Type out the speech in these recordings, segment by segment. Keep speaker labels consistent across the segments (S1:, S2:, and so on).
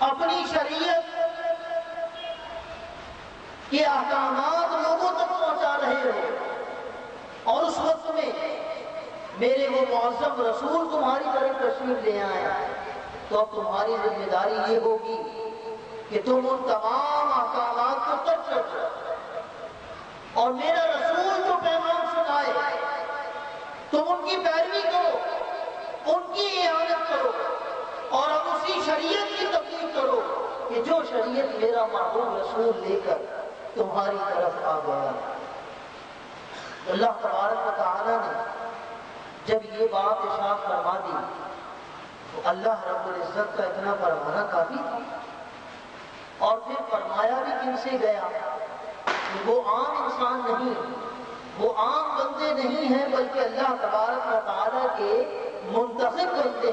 S1: اپنی شریعت کے احکامات لوگوں تک پہنچا رہے ہو، اور اس وقت میں میرے وہ معظم رسول تمہاری طرف تشریف لے آئے، تو اب تمہاری ذمہ داری یہ ہوگی کہ تم ان تمام احکامات کو ترک کر دو، اور میرا رسول جو پیغام سنائے تم ان کی پیروی کرو، ان کی اعانت کرو، اور اب اسی شریعت کی تبلیغ کرو کہ جو شریعت میرا محبوب رسول لے کر تمہاری طرف آ گیا۔ اللہ تبارک و تعالی نے جب یہ بات ارشاد فرما دی تو اللہ رب العزت کا اتنا فرمانا کافی تھا، اور پھر فرمایا بھی کن سے گیا کہ وہ عام انسان نہیں، وہ عام بندے نہیں ہیں، بلکہ اللہ تبارک و تعالی کے منتخب بندے،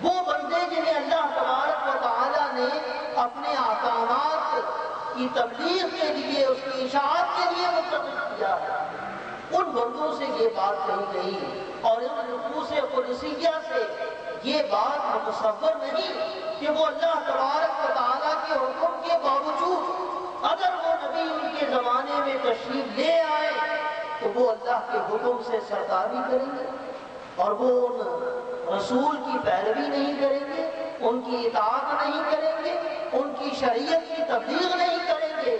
S1: وہ بندے جنہیں اللہ تبارک و تعالی نے اپنے احکامات کی تبلیغ کے لیے، اس کی اشاعت کے لیے منتخب کیا ہے۔ ان بندوں سے یہ بات کہی گئی، اور ان نفوس قدسیہ سے یہ بات متصور نہیں کہ وہ اللہ تبارک و تعالیٰ کے حکم کے باوجود اگر وہ نبی ان کے زمانے میں تشریف لے آئے تو وہ اللہ کے حکم سے سرکاری کریں گے، اور وہ ان رسول کی پیروی نہیں کریں گے، ان کی اطاعت نہیں کریں گے، ان کی شریعت کی تبلیغ نہیں کریں گے۔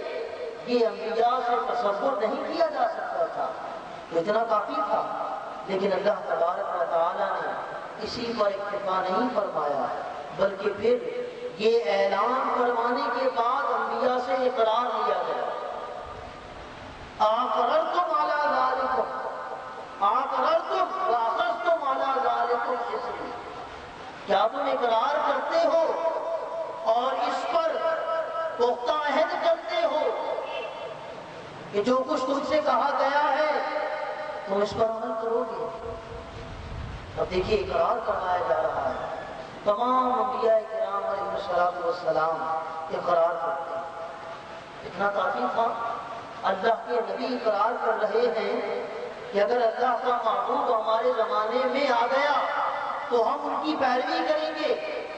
S1: یہ انبیاء سے تصور نہیں کیا جا سکتا تھا، اتنا کافی تھا۔ لیکن اللہ تبارک و تعالیٰ نے اسی پر اکتفا نہیں فرمایا، بلکہ پھر یہ اعلان فرمانے کے بعد انبیاء سے اقرار لیا گیا، اقررتم علی ذالکم اقررتم واخذتم علی ذالکم اصری، کیا تم اقرار کرتے ہو اور اس پر پختہ عہد کرتے ہو کہ جو کچھ تم سے کہا گیا ہے تم اس پر عمل کرو گے؟ اب دیکھیے اقرار کروایا جا رہا ہے، تمام انبیاء کرام علیہ السلام اقرار کرتے ہیں، اتنا کافی تھا۔ اللہ کے نبی اقرار کر رہے ہیں کہ اگر اللہ کا محبوب ہمارے زمانے میں آ گیا تو ہم ان کی پیروی کریں گے،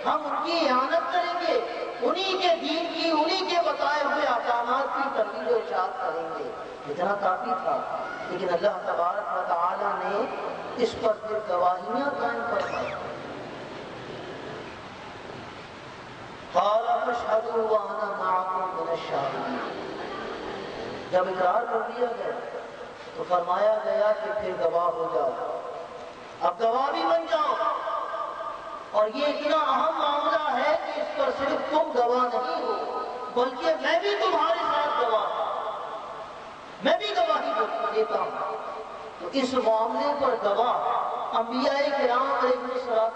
S1: ہم ان کی اعانت کریں گے، انہی کے دین کی، انہی کے بتائے ہوئے احکامات کی تبلیغ و اشاعت کریں گے، اتنا کافی تھا۔ لیکن اللہ تبارک و تعالی نے اس پر پھر گواہیاں قائم فرمائی، قال فاشهدوا وانا معكم من الشاهدين، جب اقرار کر دیا گیا تو فرمایا گیا کہ پھر گواہ ہو جاؤ، اب گواہ بھی بن جاؤ، اور یہ اتنا اہم معاملہ ہے کہ اس پر صرف تم گواہ نہیں ہو بلکہ میں بھی تمہارے ساتھ گواہ ہوں، میں بھی گواہی دیتا ہوں۔ تو اس معاملے پر گواہ انبیاء کرام علیہ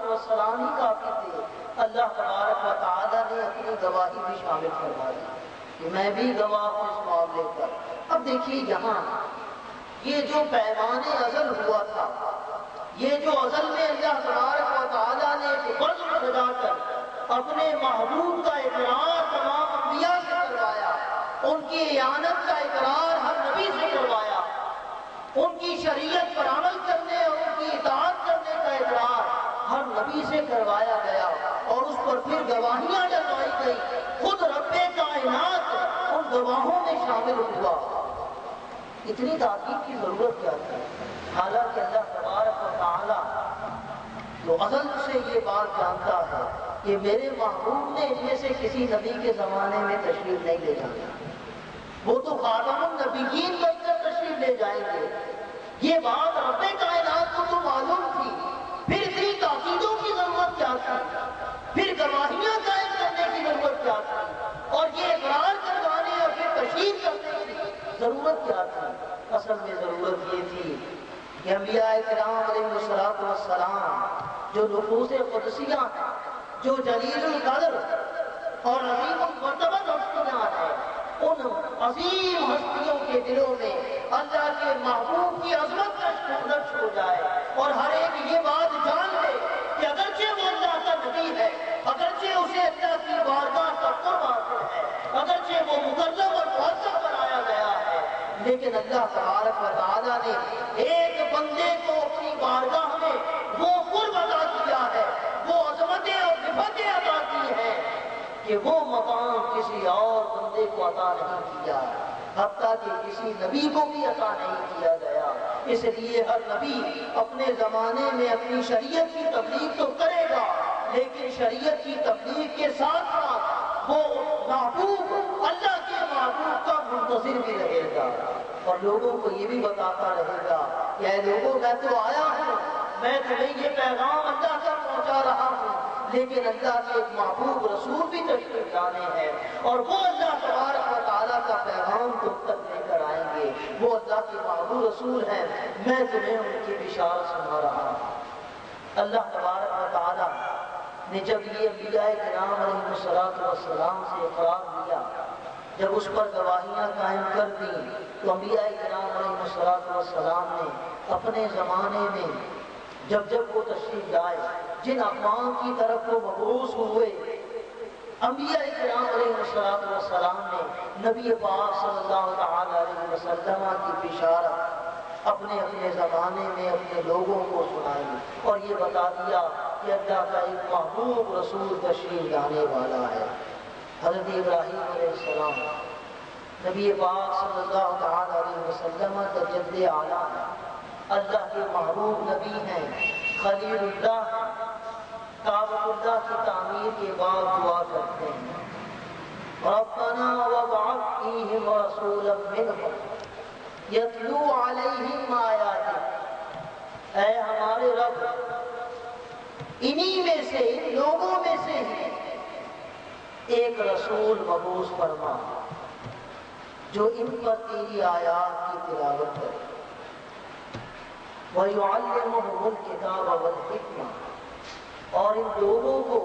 S1: السلام ہی کافی تھے، اللہ تبارک و تعالی نے اپنی گواہی بھی شامل کروا دی کہ میں بھی گواہ ہوں اس معاملے پر۔ اب دیکھیے یہاں یہ جو پیمان ازل ہوا تھا، یہ جو ازل میں اللہ تبارک و تعالی نے ایک بزم سجا کر اپنے محبوب کا اقرار تمام انبیاء سے کروایا، ان کی اعانت کا اقرار ہر نبی سے کروایا، ان کی شریعت پر عمل کرنے اور ان کی اطاعت کرنے کا اقرار ہر نبی سے کروایا گیا، اور اس پر پھر گواہیاں ڈلوائی گئی، خود رب کائنات ان گواہوں میں شامل ہوا۔ اتنی تاکید کی ضرورت کیا تھی؟ حالانکہ اللہ تبارک و تعالی جو ازل سے یہ بات جانتا ہے کہ میرے محبوب نے ان میں سے کسی نبی کے زمانے میں تشریف نہیں لے جانا، وہ تو خاتم النبیین بن کر تشریف لے جائیں گے، یہ بات رب کائنات کو تو معلوم تھی، پھر اتنی تاکیدوں کی ضرورت کیا تھی، پھر گواہیاں قائم کرنے کی ضرورت کیا تھی، اور یہ اقرار کروانے اور پھر تشہیر کرنے کی ضرورت کیا تھی؟ اصل میں ضرورت یہ تھی کہ انبیاء کرام علیہ السلام جو نفوس قدسیہ ہیں، جو جلیل القدر اور عظیم المرتبہ ہستیاں ہیں، ان عظیم ہستیوں کے دلوں میں اللہ کے محبوب کی عظمت کا نقش ہو جائے، اور ہر ایک یہ بات جان لے کہ اگرچہ وہ اللہ کا نبی ہے، اگرچہ اسے اللہ کی بارگاہ کا قرب حاصل ہے، اگرچہ وہ مکرم اور معظم بنایا گیا ہے، لیکن اللہ تبارک و تعالیٰ نے ایک بندے کو اپنی بارگاہ میں وہ قرب عطا کیا ہے، وہ عظمتیں اور صفتیں عطا کی ہیں کہ وہ مقام کسی اور بندے کو عطا نہیں کیا، حتیٰ کہ کسی نبی کو بھی عطا نہیں کیا گیا۔ اس لیے ہر نبی اپنے زمانے میں اپنی شریعت کی تبلیغ تو کرے گا، لیکن شریعت کی تبلیغ کے ساتھ ساتھ وہ محبوب اللہ کے محبوب کا منتظر بھی رہے گا، اور لوگوں کو یہ بھی بتاتا رہے گا کہ اے لوگوں، میں تو آیا ہوں، میں تمہیں یہ پیغام اللہ کا پہنچا رہا ہوں، لیکن اللہ کے ایک محبوب رسول بھی تشریف لانے ہیں، اور وہ اللہ تبارک و تعالیٰ کا پیغام تم تک لے کر آئیں گے۔ وہ اللہ کے محبوب رسول ہیں، میں تمہیں ان کی بشارت سنا رہا ہوں۔ اللہ تبارک و تعالیٰ نے جب یہ انبیاء کرام علیہ السلام سے اقرار لیا، جب اس پر گواہیاں قائم کر دیں، تو انبیاء کرام علیہ السلام نے اپنے زمانے میں جب وہ تشریف لائے، جن اقوام کی طرف وہ مبعوث ہوئے، انبیاء کرام علیہ السلام نے نبی پاک صلی اللہ تعالی علیہ وسلم کی بشارت اپنے زمانے میں اپنے لوگوں کو سنائی، اور یہ بتا دیا کہ اللہ کا ایک محبوب رسول تشریف لانے والا ہے۔ حضرت ابراہیم علیہ السلام نبی پاک صلی اللہ تعالی علیہ وسلم کا جد اعلیٰ ہے، اللہ کے محبوب نبی ہیں، خلیل اللہ ہیں، کعبۃ اللہ کی تعمیر کے بعد دعا کرتے ہیں ربنا وابعث فیہم رسولا منہم یتلو علیہم آیاتک، اے ہمارے رب انہی میں سے، ان لوگوں میں سے ہی ایک رسول مبعوث فرما جو ان پر تیری آیات کی تلاوت کرے، وَيُعَلِّمُهُمُ الْكِتَابَ وَالْحِكْمَةَ، اور ان لوگوں کو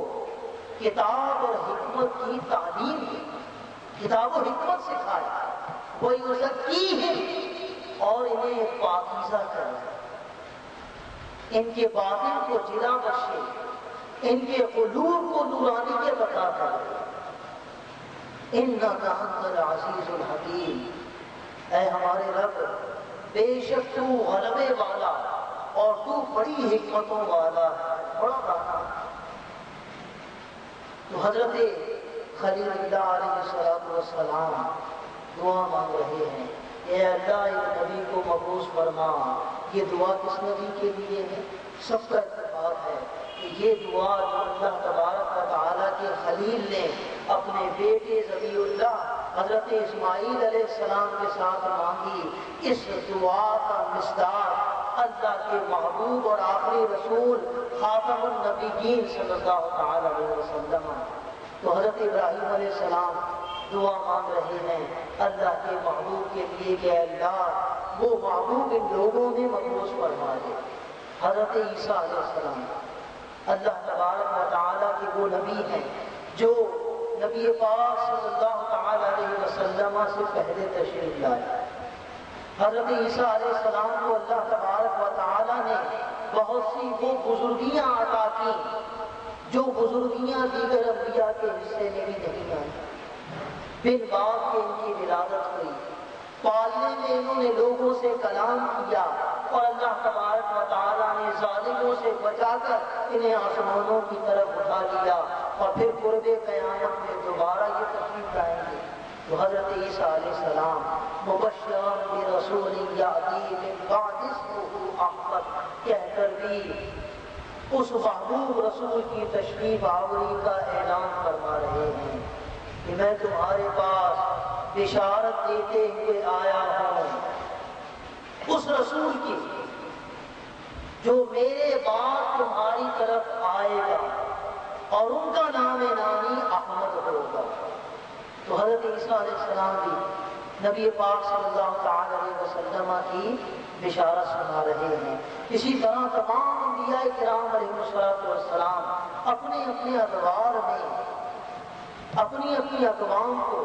S1: کتاب اور حکمت کی تعلیم دے، کتاب و حکمت سکھائے، وَيُزَكِّيهِمْ، اور انہیں پاکیزہ کرے، ان کے باطن کو جلا بخشے، ان کے قلوب کو نورانیت عطا کرے۔ اِنَّكَ أَنْتَ الْعَزِيزُ الْحَكِيمُ، اے ہمارے رب بے شک تو غلبے والا اور تو بڑی حکمتوں والا ہے، بڑا دانا۔ تو حضرت خلیل اللہ علیہ السلام دعا مانگ رہے ہیں، اے اللہ ایک نبی کو مبعوث فرما۔ یہ دعا کس نبی کے لیے ہے؟ سب کا اتفاق ہے کہ یہ دعا جو اللہ تبارک و تعالیٰ کے خلیل نے اپنے بیٹے ذبیح اللہ حضرت اسماعیل علیہ السلام کے ساتھ مانگی، اس دعا کا مصداق اللہ کے محبوب اور آخری رسول خاتم النبیین صلی اللہ تعالی علیہ وسلم۔ تو حضرت ابراہیم علیہ السلام دعا مانگ رہے ہیں اللہ کے محبوب کے لیے کہ اللہ وہ محبوب ان لوگوں میں مبعوث فرما دے۔ حضرت عیسیٰ علیہ السلام اللہ تبارک و تعالیٰ کے وہ نبی ہیں جو نبی پاک صلی اللہ تعالی علیہ وسلم سے پہلے تشریف لائے۔ حضرت عیسیٰ علیہ السلام کو اللہ تبارک و تعالیٰ نے بہت سی وہ بزرگیاں عطا کی جو بزرگیاں دیگر انبیاء کے حصے میں بھی نہیں آئی۔ بن باپ کے ان کی ولادت ہوئی، پالنے میں انہوں نے لوگوں سے کلام کیا، اور اللہ تبارک و تعالیٰ نے ظالموں سے بچا کر انہیں آسمانوں کی طرف اٹھا لیا، اور پھر قرب قیامت میں دوبارہ یہ تشریف لائیں گے۔ تو حضرت عیسیٰ علیہ السلام مبشرا برسول یأتی من بعد اسمہ احمد کہہ کر بھی اس محبوب رسول کی تشریف آوری کا اعلان فرما رہے ہیں کہ میں تمہارے پاس بشارت دیتے ہوئے آیا ہوں اس رسول کی جو میرے بعد تمہاری طرف آئے گا، اور ان کا نام نامی احمد ہوگا۔ تو حضرت عیسیٰ علیہ السلام بھی نبی پاک صلی اللہ تعالی علیہ وسلم کی بشارت سنا رہے ہیں۔ اسی طرح تمام انبیاء کرام علیہ السلام اپنے اپنے ادوار میں اپنی اپنی اقوام کو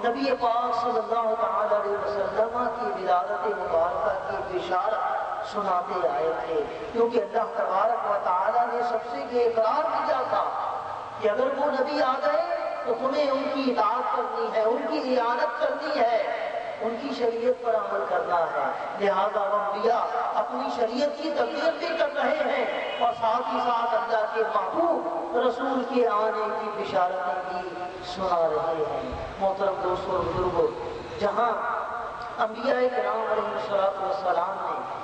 S1: نبی پاک صلی اللہ تعالی علیہ وسلم کی ولادت مبارکہ کی بشارت سناتے آئے تھے، کیونکہ اللہ تبارک و تعالی نے سب سے یہ اقرار کیا تھا کہ اگر وہ نبی آ گئے تو تمہیں ان کی اطاعت کرنی ہے، ان کی اعانت کرنی ہے، ان کی شریعت پر عمل کرنا ہے۔ لہذا انبیاء اپنی شریعت کی تبلیغ بھی کر رہے ہیں اور ساتھ ہی ساتھ اللہ کے محبوب رسول کے آنے کی بشارتیں بھی سنا رہے ہیں۔ محترم دوستوں اور بزرگوں، جہاں انبیاء کرام علیہ السلام نے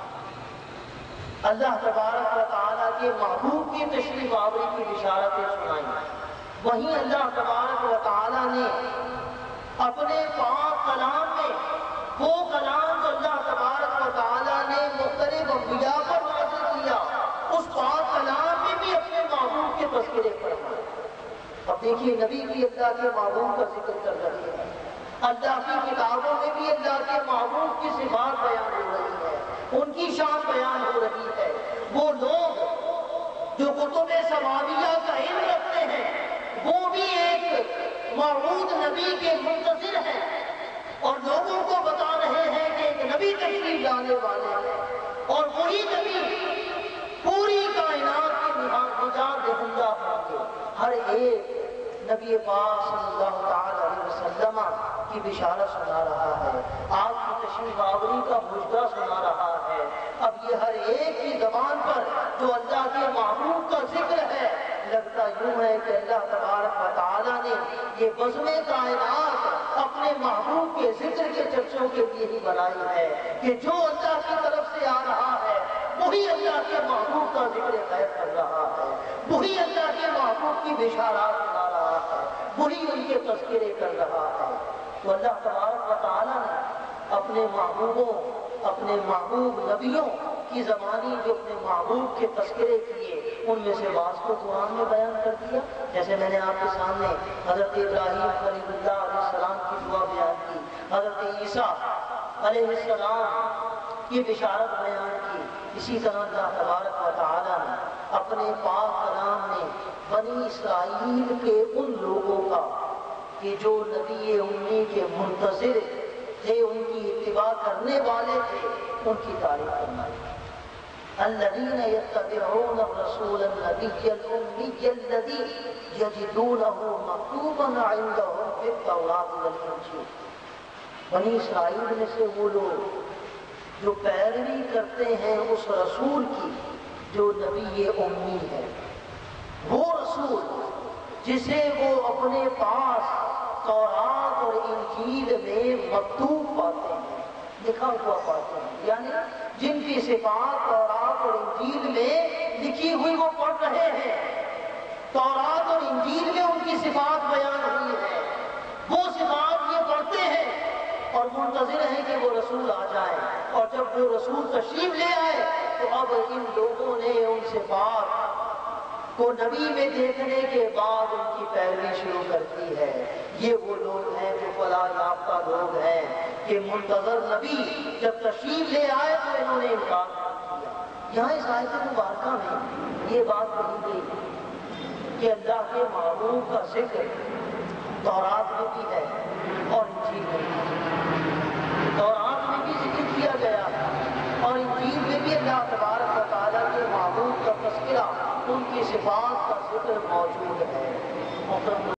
S1: اللہ تبارک و تعالیٰ کے محبوب کی تشریف آوری کی بشارتیں سنائیں، وہیں اللہ تبارک و تعالیٰ نے اپنے پاک کلام میں وہ کلام جو اللہ تبارک و تعالیٰ نے مختلف انبیاء پر نازل کیا، اس پاک کلام میں بھی اپنے محبوب کے تذکرے فرمائے۔ اب دیکھیے نبی بھی اللہ کے محبوب کا ذکر کر رہے ہیں، اللہ کی کتابوں میں بھی اللہ کے محبوب کی صفات بیان ہو رہی ہے، ان کی شان بیان ہو رہی ہے۔ وہ لوگ جو کتب سماویہ کا علم رکھتے ہیں وہ بھی ایک موعود نبی کے منتظر ہیں اور لوگوں کو بتا رہے ہیں کہ ایک نبی تشریف لانے والے ہیں اور وہی نبی پوری کائنات کے نجات دہندہ ہوں گے۔ ہر ایک نبی پاک صلی اللہ تعالی علیہ وسلم کی بشارت سنا رہا ہے، آپ کی تشریف آوری کا مژدہ سنا رہا ہے۔ اب یہ ہر ایک کی زبان پر جو اللہ کے محبوب کا ذکر ہے، لگتا یوں ہے کہ اللہ تبارک و تعالیٰ نے یہ بزم کائنات اپنے محبوب کے ذکر کے چرچوں کے لیے ہی بنائی ہے کہ جو اللہ کی طرف سے آ رہا ہے وہی اللہ کے محبوب کا ذکر خیر کر رہا ہے، وہی اللہ کے محبوب کی بشارات سنا رہا ہے، وہی ان کے تذکرے کر رہا ہے۔ تو اللہ تبارک و تعالیٰ نے اپنے محبوبوں، اپنے محبوب نبیوں کی زبانی جو اپنے محبوب کے تذکرے کیے، ان میں سے بعض کو قرآن میں بیان کر دیا، جیسے میں نے آپ کے سامنے حضرت ابراہیم خلیل اللہ علیہ السلام کی دعا بیان کی، حضرت عیسیٰ علیہ السلام کی بشارت بیان کی۔ اسی طرح اللہ تبارک و تعالیٰ نے اپنے پاک کلام میں بنی اسرائیل کے ان لوگوں کا کہ جو نبی امی کے منتظر تھے، ان کی اتباع کرنے والے تھے، ان کی تعریف فرمائی۔ الذين يتبعون الرسول النبي الأمي الذي يجدونه مكتوبا عندهم في التوراة والإنجيل۔ بنی اسرائیل میں سے وہ لوگ جو پیروی کرتے ہیں اس رسول کی جو نبی امی ہے، وہ رسول جسے وہ اپنے پاس تورات اور انجیل میں مکتوب پاتے ہیں، لکھا ہوا پاتے ہیں، یعنی جن کی صفات تورات اور انجیل میں لکھی ہوئی وہ پڑھ رہے ہیں، تورات اور انجیل میں ان کی صفات بیان ہوئی ہے، وہ صفات یہ پڑھتے ہیں اور منتظر ہیں کہ وہ رسول آ جائیں، اور جب وہ رسول تشریف لے آئے تو اب ان لوگوں نے ان صفات کو نبی میں دیکھنے کے بعد ان کی پیروی شروع کر دی ہے۔ یہ وہ لوگ ہیں جو فلاح یافتہ لوگ ہیں کہ منتظر نبی جب تشریف لے آئے تو انہوں نے انکار کیا۔ یہاں اس آیت مبارکہ میں یہ بات کہی گئی کہ اللہ کے محبوب کا ذکر تورات میں بھی ہے اور انجیل میں بھی ہے۔ تورات میں بھی ذکر کیا گیا اور انجیل میں بھی اللہ تبارک و تعالیٰ کے محبوب کا تذکرہ، ان کی صفات کا ذکر موجود ہے۔